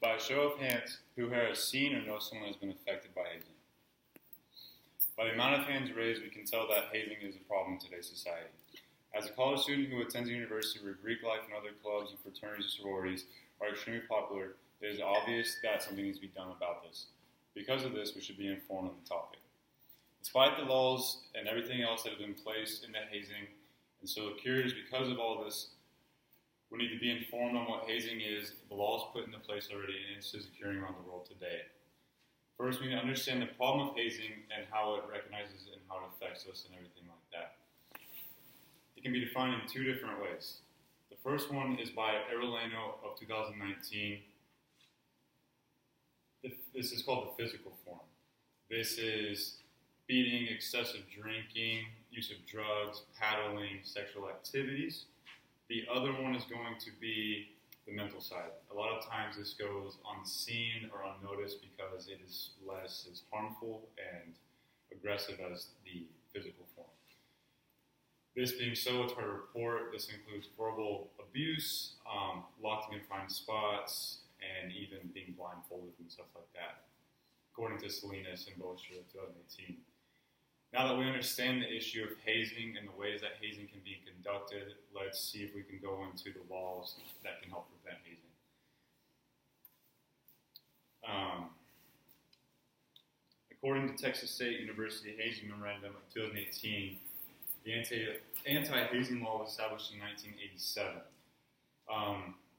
By a show of hands, who has seen or knows someone who has been affected by hazing? By the amount of hands raised, we can tell that hazing is a problem in today's society. As a college student who attends a university where Greek life and other clubs and fraternities and sororities are extremely popular, it is obvious that something needs to be done about this. Because of this, we should be informed on the topic. Despite the laws and everything else that have been placed in that hazing, and so curious because of all this, we need to be informed on what hazing is, the laws put into place already, and it's occurring around the world today. First, we need to understand the problem of hazing and how it recognizes and how it affects us and everything like that. It can be defined in two different ways. The first one is by Erolano of 2019. This is called the physical form. This is beating, excessive drinking, use of drugs, paddling, sexual activities. The other one is going to be the mental side. A lot of times this goes unseen or unnoticed because it is less as harmful and aggressive as the physical form. This being so, it's hard to report. This includes verbal abuse, locked in confined spots, and even being blindfolded and stuff like that, according to Salinas and Bocher of 2018. Now that we understand the issue of hazing and the ways that hazing can be conducted, let's see if we can go into the laws that can help prevent hazing. According to Texas State University Hazing Memorandum of 2018, the anti-hazing law was established in 1987.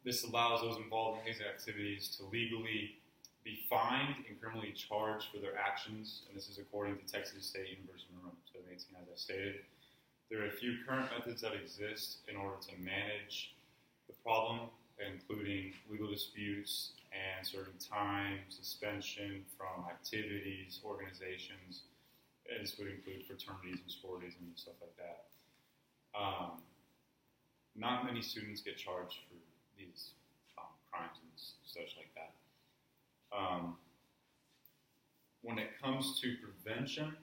This allows those involved in hazing activities to legally be fined and criminally charged for their actions, and this is according to Texas State University Memorandum 2018, as I stated. There are a few current methods that exist in order to manage the problem, including legal disputes and serving time, suspension from activities, organizations, and this would include fraternities and sororities and stuff like that. Not many students get charged for these crimes and such like that. When it comes to prevention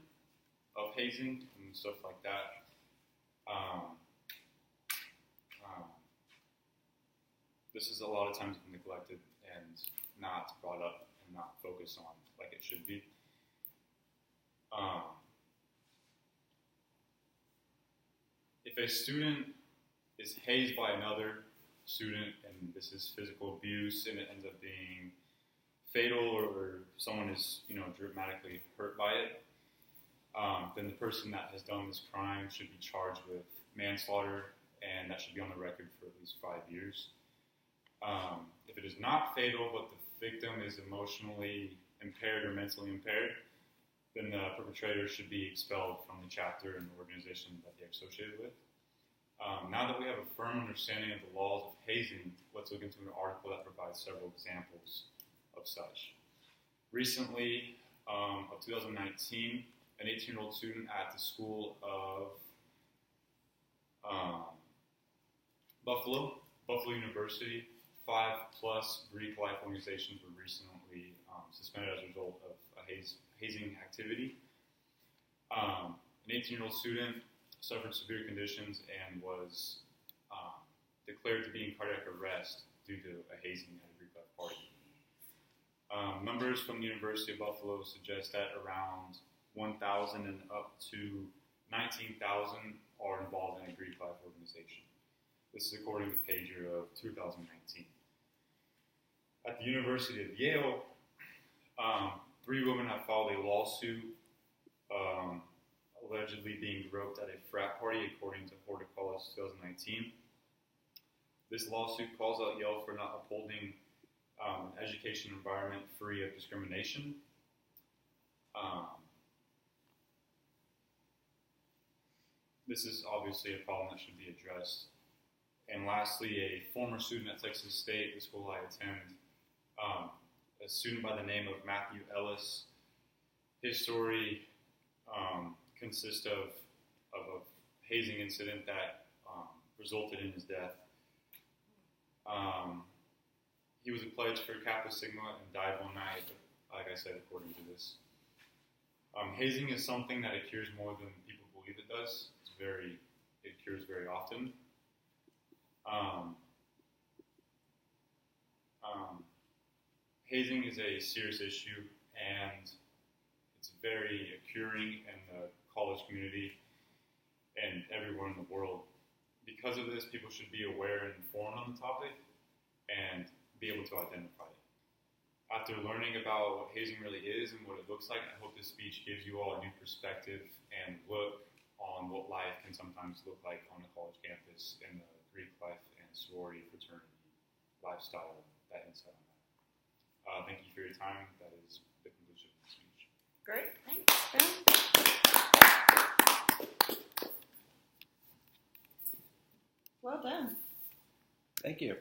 of hazing and stuff like that, this is a lot of times neglected and not brought up and not focused on like it should be. If a student is hazed by another student and this is physical abuse and it ends up being fatal or someone is, dramatically hurt by it, then the person that has done this crime should be charged with manslaughter, and that should be on the record for at least 5 years. If it is not fatal, but the victim is emotionally impaired or mentally impaired, then the perpetrator should be expelled from the chapter and the organization that they're associated with. Now that we have a firm understanding of the laws of hazing, let's look into an article that provides several examples of such. Recently, of 2019, an 18-year-old student at the school of Buffalo University, 5+ Greek life organizations were recently suspended as a result of a hazing activity. An 18-year-old student suffered severe conditions and was declared to be in cardiac arrest due to a hazing at a Greek life party. Numbers from the University of Buffalo suggest that around 1,000 and up to 19,000 are involved in a Greek life organization. This is according to Pager of 2019. At the University of Yale, 3 women have filed a lawsuit allegedly being groped at a frat party, according to Horticulus 2019. This lawsuit calls out Yale for not upholding an education environment free of discrimination. This is obviously a problem that should be addressed. And lastly, a former student at Texas State, the school I attend, a student by the name of Matthew Ellis. His story consists of a hazing incident that resulted in his death. He was a pledge for Kappa Sigma and died one night, like I said, according to this. Hazing is something that occurs more than people believe it does. It occurs very often. hazing is a serious issue, and it's very occurring in the college community and everywhere in the world. Because of this, people should be aware and informed on the topic and be able to identify it. After learning about what hazing really is and what it looks like, I hope this speech gives you all a new perspective and look on what life can sometimes look like on a college campus in the Greek life and sorority, fraternity, lifestyle, that insight on that. Thank you for your time. That is the conclusion of the speech. Great, thanks, Ben. Well done. Thank you.